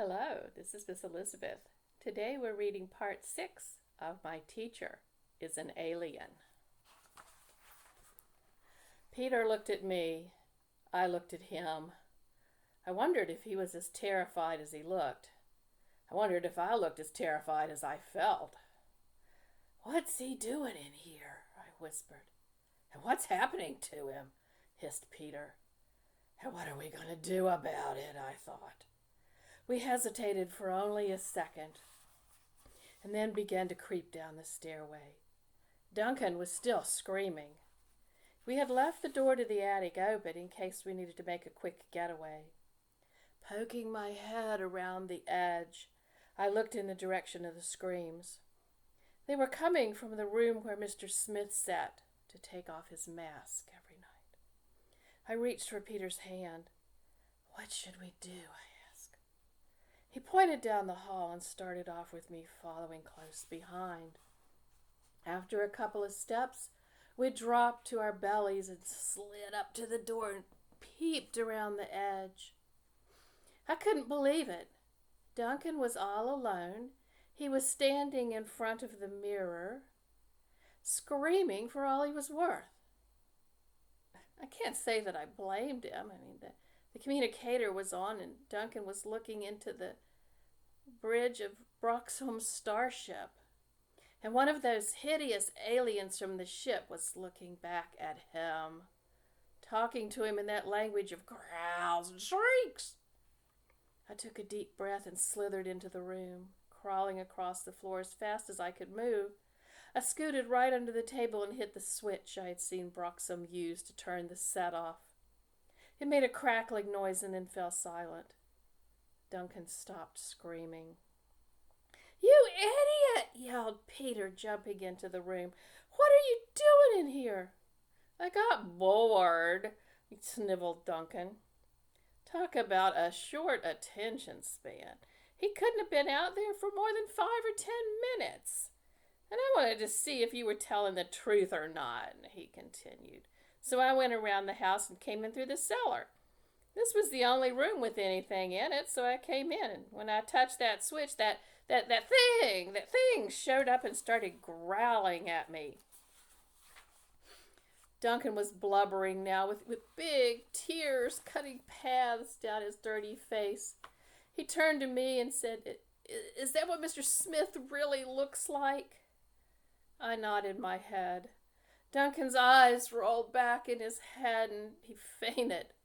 Hello, this is Miss Elizabeth. Today we're reading part 6 of My Teacher is an Alien. Peter looked at me. I looked at him. I wondered if he was as terrified as he looked. I wondered if I looked as terrified as I felt. "What's he doing in here?" I whispered. "And what's happening to him?" hissed Peter. "And what are we going to do about it?" I thought. We hesitated for only a second, and then began to creep down the stairway. Duncan was still screaming. We had left the door to the attic open in case we needed to make a quick getaway. Poking my head around the edge, I looked in the direction of the screams. They were coming from the room where Mr. Smith sat to take off his mask every night. I reached for Peter's hand. "What should we do?" I asked. He pointed down the hall and started off with me following close behind. After a couple of steps, we dropped to our bellies and slid up to the door and peeped around the edge. I couldn't believe it. Duncan was all alone. He was standing in front of the mirror, screaming for all he was worth. I can't say that I blamed him. The communicator was on and Duncan was looking into the bridge of Broxholm's starship. And one of those hideous aliens from the ship was looking back at him, talking to him in that language of growls and shrieks. I took a deep breath and slithered into the room, crawling across the floor as fast as I could move. I scooted right under the table and hit the switch I had seen Broxholm use to turn the set off. It made a crackling noise and then fell silent. Duncan stopped screaming. "You idiot!" yelled Peter, jumping into the room. "What are you doing in here?" "I got bored," sniveled Duncan. Talk about a short attention span. He couldn't have been out there for more than 5 or 10 minutes. "And I wanted to see if you were telling the truth or not," he continued. "So I went around the house and came in through the cellar. This was the only room with anything in it, so I came in, and when I touched that switch, that thing showed up and started growling at me." Duncan was blubbering now, with big tears cutting paths down his dirty face. He turned to me and said, "Is that what Mr. Smith really looks like?" I nodded my head. Duncan's eyes rolled back in his head and he fainted.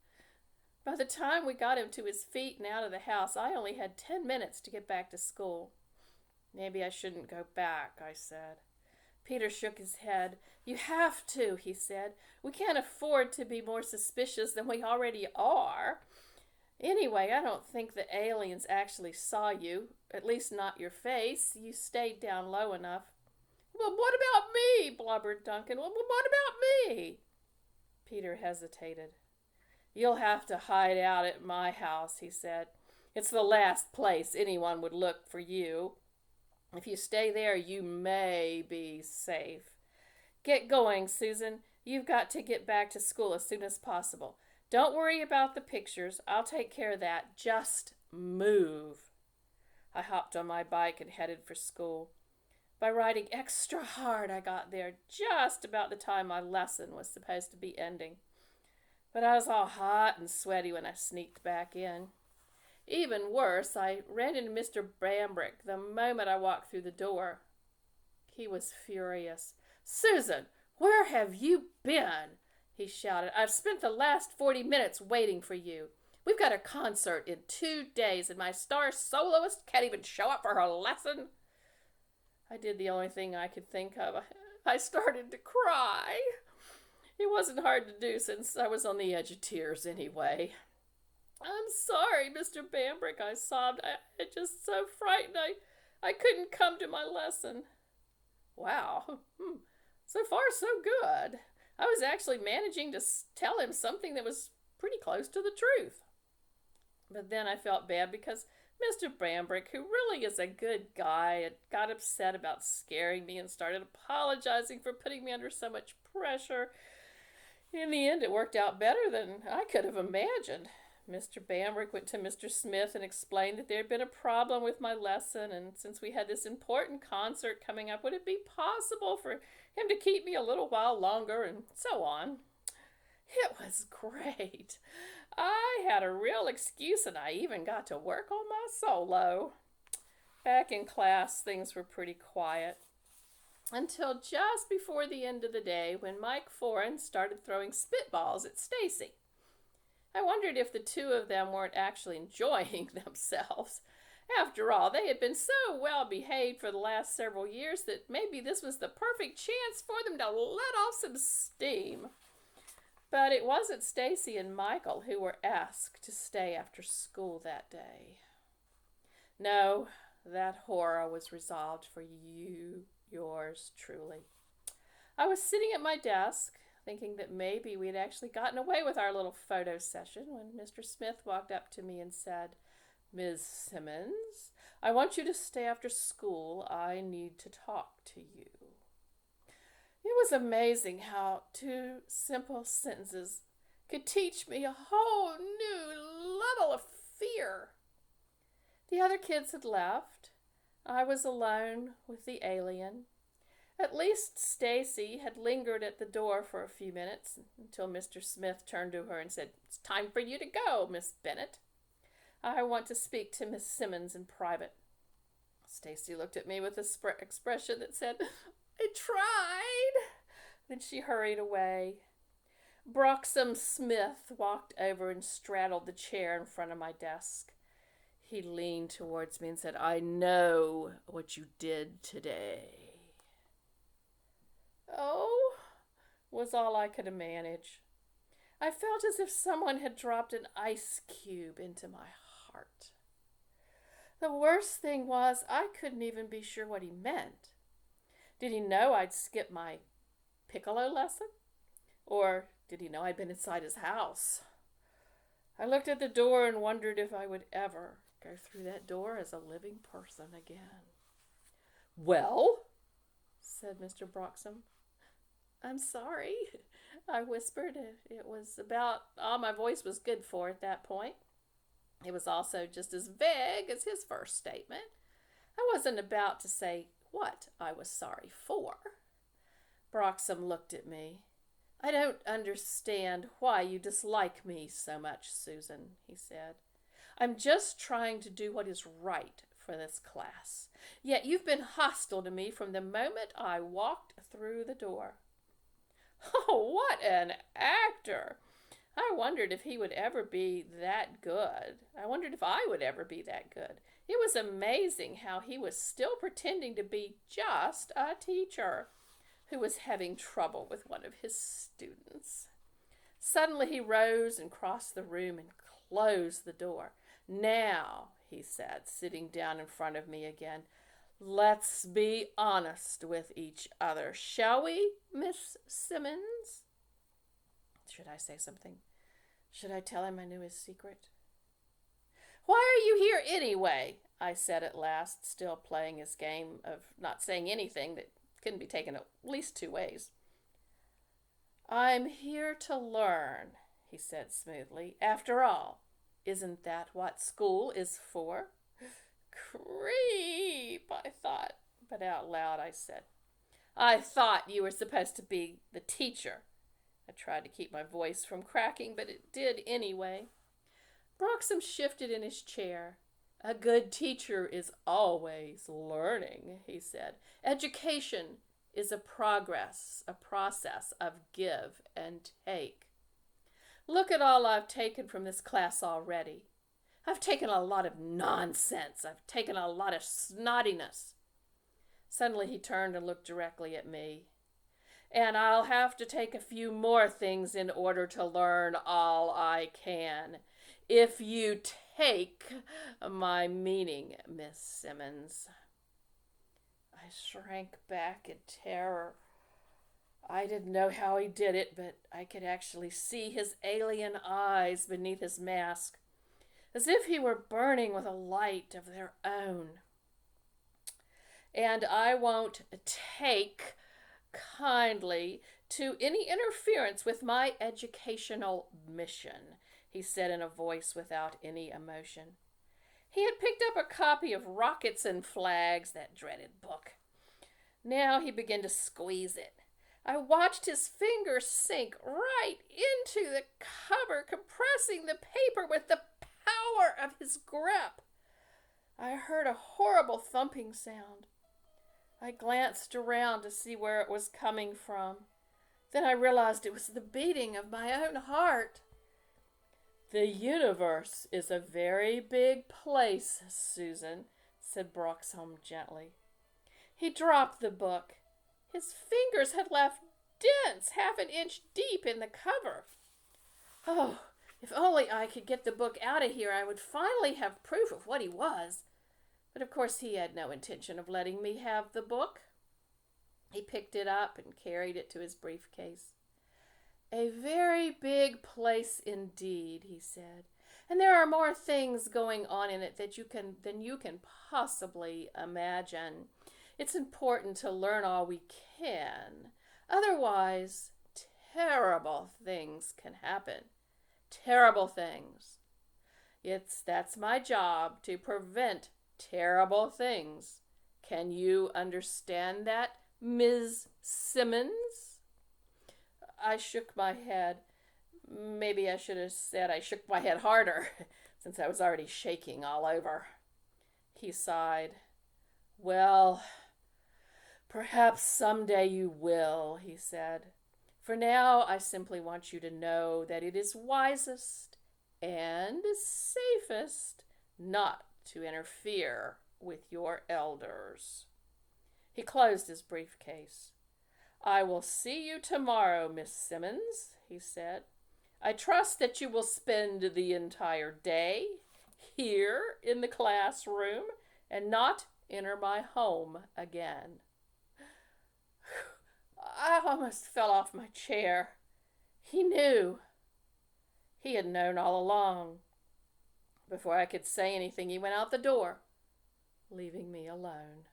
By the time we got him to his feet and out of the house, I only had 10 minutes to get back to school. "Maybe I shouldn't go back," I said. Peter shook his head. "You have to," he said. "We can't afford to be more suspicious than we already are. Anyway, I don't think the aliens actually saw you, at least not your face. You stayed down low enough." "Well, what about me?" blubbered Duncan. "Well, what about me?" Peter hesitated. "You'll have to hide out at my house," he said. "It's the last place anyone would look for you. If you stay there, you may be safe. Get going, Susan. You've got to get back to school as soon as possible. Don't worry about the pictures. I'll take care of that. Just move." I hopped on my bike and headed for school. By riding extra hard, I got there just about the time my lesson was supposed to be ending. But I was all hot and sweaty when I sneaked back in. Even worse, I ran into Mr. Bambrick the moment I walked through the door. He was furious. "Susan, where have you been?" he shouted. "I've spent the last 40 minutes waiting for you. We've got a concert in 2 days, and my star soloist can't even show up for her lesson." I did the only thing I could think of. I started to cry. It wasn't hard to do since I was on the edge of tears anyway. "I'm sorry, Mr. Bambrick," I sobbed. I just so frightened I couldn't come to my lesson. Wow. So far, so good. I was actually managing to tell him something that was pretty close to the truth. But then I felt bad because Mr. Bambrick, who really is a good guy, had got upset about scaring me and started apologizing for putting me under so much pressure. In the end, it worked out better than I could have imagined. Mr. Bambrick went to Mr. Smith and explained that there had been a problem with my lesson, and since we had this important concert coming up, would it be possible for him to keep me a little while longer, and so on. It was great. I had a real excuse, and I even got to work on my solo. Back in class, things were pretty quiet until just before the end of the day when Mike Foran started throwing spitballs at Stacy. I wondered if the two of them weren't actually enjoying themselves. After all, they had been so well behaved for the last several years that maybe this was the perfect chance for them to let off some steam. But it wasn't Stacy and Michael who were asked to stay after school that day. No, that horror was resolved for you, yours truly. I was sitting at my desk, thinking that maybe we'd actually gotten away with our little photo session when Mr. Smith walked up to me and said, "Ms. Simmons, I want you to stay after school. I need to talk to you." It was amazing how two simple sentences could teach me a whole new level of fear. The other kids had left. I was alone with the alien. At least Stacy had lingered at the door for a few minutes until Mr. Smith turned to her and said, "It's time for you to go, Miss Bennett. I want to speak to Miss Simmons in private." Stacy looked at me with an expression that said, "I tried." Then she hurried away. Broxham Smith walked over and straddled the chair in front of my desk. He leaned towards me and said, "I know what you did today." "Oh," was all I could manage. I felt as if someone had dropped an ice cube into my heart. The worst thing was I couldn't even be sure what he meant. Did he know I'd skipped my piccolo lesson? Or did he know I'd been inside his house? I looked at the door and wondered if I would ever go through that door as a living person again. "Well?" said Mr. Broxham. "I'm sorry," I whispered. It was about all my voice was good for at that point. It was also just as vague as his first statement. I wasn't about to say what I was sorry for. Broxham looked at me. "I don't understand why you dislike me so much, Susan," he said. "I'm just trying to do what is right for this class. Yet you've been hostile to me from the moment I walked through the door." Oh, what an actor! I wondered if he would ever be that good. I wondered if I would ever be that good. It was amazing how he was still pretending to be just a teacher who was having trouble with one of his students. Suddenly he rose and crossed the room and closed the door. "Now," he said, sitting down in front of me again, "let's be honest with each other, shall we, Miss Simmons?" Should I say something? Should I tell him I knew his secret? "Why are you here anyway?" I said at last, still playing his game of not saying anything that couldn't be taken at least two ways. "I'm here to learn," he said smoothly. "After all, isn't that what school is for?" Creep, I thought, but out loud I said, "I thought you were supposed to be the teacher." I tried to keep my voice from cracking, but it did anyway. Broxham shifted in his chair. "A good teacher is always learning," he said. "Education is a process of give and take. Look at all I've taken from this class already. I've taken a lot of nonsense. I've taken a lot of snottiness." Suddenly he turned and looked directly at me. "And I'll have to take a few more things in order to learn all I can. If you take my meaning, Miss Simmons." I shrank back in terror. I didn't know how he did it, but I could actually see his alien eyes beneath his mask, as if he were burning with a light of their own. "And I won't take kindly to any interference with my educational mission," he he said in a voice without any emotion. He had picked up a copy of Rockets and Flags, that dreaded book. Now he began to squeeze it. I watched his fingers sink right into the cover, compressing the paper with the power of his grip. I heard a horrible thumping sound. I glanced around to see where it was coming from. Then I realized it was the beating of my own heart. The universe is a very big place, Susan, said Broxholm gently. He dropped the book. His fingers had left dents half an inch deep in the cover. Oh, if only I could get the book out of here, I would finally have proof of what he was. But of course he had no intention of letting me have the book. He picked it up and carried it to his briefcase. A very big place indeed, he said, and there are more things going on in it than you can possibly imagine. It's important to learn all we can. Otherwise, terrible things can happen. Terrible things. That's my job, to prevent terrible things. Can you understand that, Ms. Simmons? I shook my head. Maybe I should have said I shook my head harder, since I was already shaking all over. He sighed. Well, perhaps someday you will, he said. For now, I simply want you to know that it is wisest and safest not to interfere with your elders. He closed his briefcase. I will see you tomorrow, Miss Simmons, he said. I trust that you will spend the entire day here in the classroom and not enter my home again. I almost fell off my chair. He knew. He had known all along. Before I could say anything, he went out the door, leaving me alone.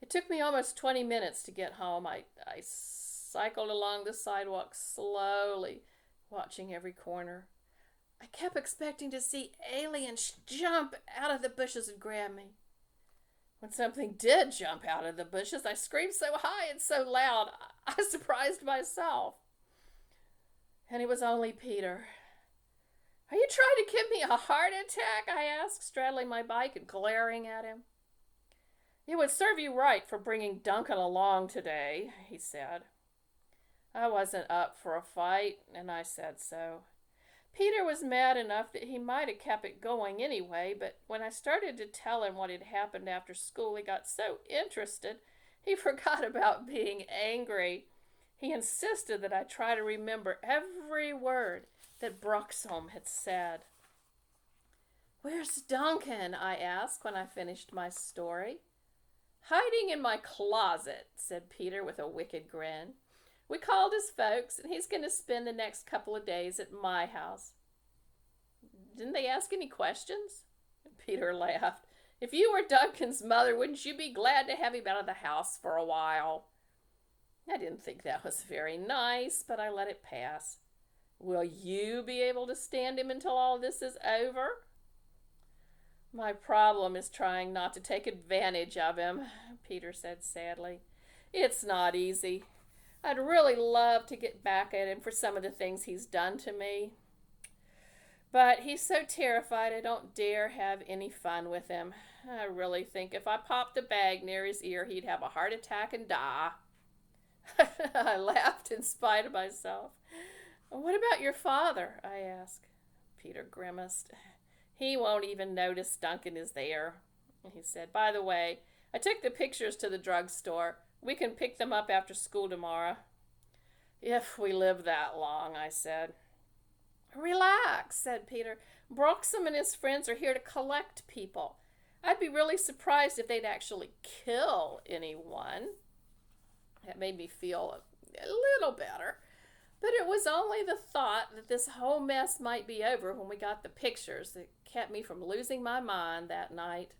It took me almost 20 minutes to get home. I cycled along the sidewalk slowly, watching every corner. I kept expecting to see aliens jump out of the bushes and grab me. When something did jump out of the bushes, I screamed so high and so loud, I surprised myself. And it was only Peter. Are you trying to give me a heart attack? I asked, straddling my bike and glaring at him. It would serve you right for bringing Duncan along today, he said. I wasn't up for a fight, and I said so. Peter was mad enough that he might have kept it going anyway, but when I started to tell him what had happened after school, he got so interested he forgot about being angry. He insisted that I try to remember every word that Broxholm had said. Where's Duncan? I asked when I finished my story. Hiding in my closet, said Peter with a wicked grin. We called his folks, and he's going to spend the next couple of days at my house. Didn't they ask any questions? Peter laughed. If you were Duncan's mother, wouldn't you be glad to have him out of the house for a while? I didn't think that was very nice, but I let it pass. Will you be able to stand him until all this is over? My problem is trying not to take advantage of him, Peter said sadly. It's not easy. I'd really love to get back at him for some of the things he's done to me. But he's so terrified I don't dare have any fun with him. I really think if I popped a bag near his ear, he'd have a heart attack and die. I laughed in spite of myself. What about your father? I asked. Peter grimaced. He won't even notice Duncan is there, he said. By the way, I took the pictures to the drugstore. We can pick them up after school tomorrow. If we live that long, I said. Relax, said Peter. Broxholm and his friends are here to collect people. I'd be really surprised if they'd actually kill anyone. That made me feel a little better. But it was only the thought that this whole mess might be over when we got the pictures that kept me from losing my mind that night.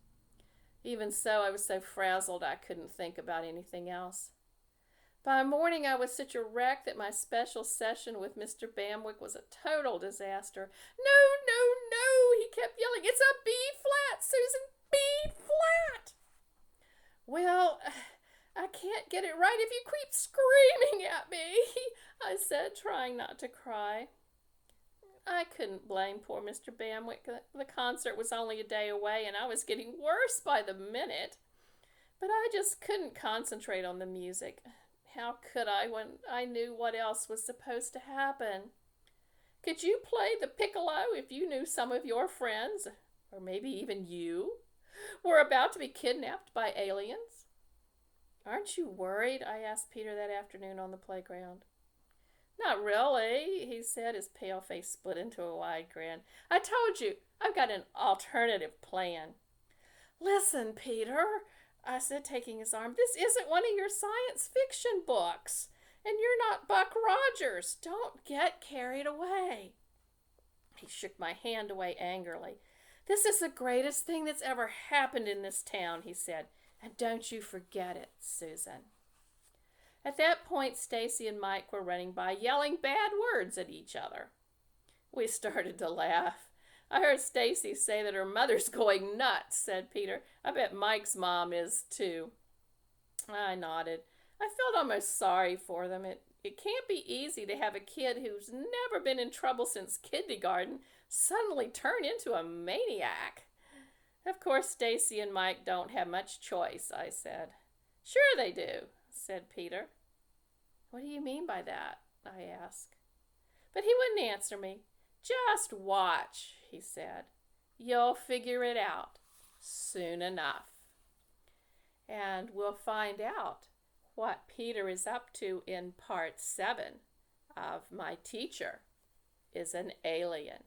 Even so, I was so frazzled I couldn't think about anything else. By morning, I was such a wreck that my special session with Mr. Bamwick was a total disaster. No, no, no, he kept yelling. It's a B flat, Susan, B flat. Well, I can't get it right if you keep screaming at me, I said, trying not to cry. I couldn't blame poor Mr. Bamwick. The concert was only a day away, and I was getting worse by the minute. But I just couldn't concentrate on the music. How could I when I knew what else was supposed to happen? Could you play the piccolo if you knew some of your friends, or maybe even you, were about to be kidnapped by aliens? Aren't you worried? I asked Peter that afternoon on the playground. Not really, he said, his pale face split into a wide grin. I told you, I've got an alternative plan. Listen, Peter, I said, taking his arm, this isn't one of your science fiction books, and you're not Buck Rogers. Don't get carried away. He shook my hand away angrily. This is the greatest thing that's ever happened in this town, he said, and don't you forget it, Susan. At that point, Stacy and Mike were running by, yelling bad words at each other. We started to laugh. I heard Stacy say that her mother's going nuts, said Peter. I bet Mike's mom is too. I nodded. I felt almost sorry for them. It can't be easy to have a kid who's never been in trouble since kindergarten suddenly turn into a maniac. Of course, Stacy and Mike don't have much choice, I said. Sure they do, said Peter. What do you mean by that? I asked. But he wouldn't answer me. Just watch, he said. You'll figure it out soon enough. And we'll find out what Peter is up to in part 7 of My Teacher is an Alien.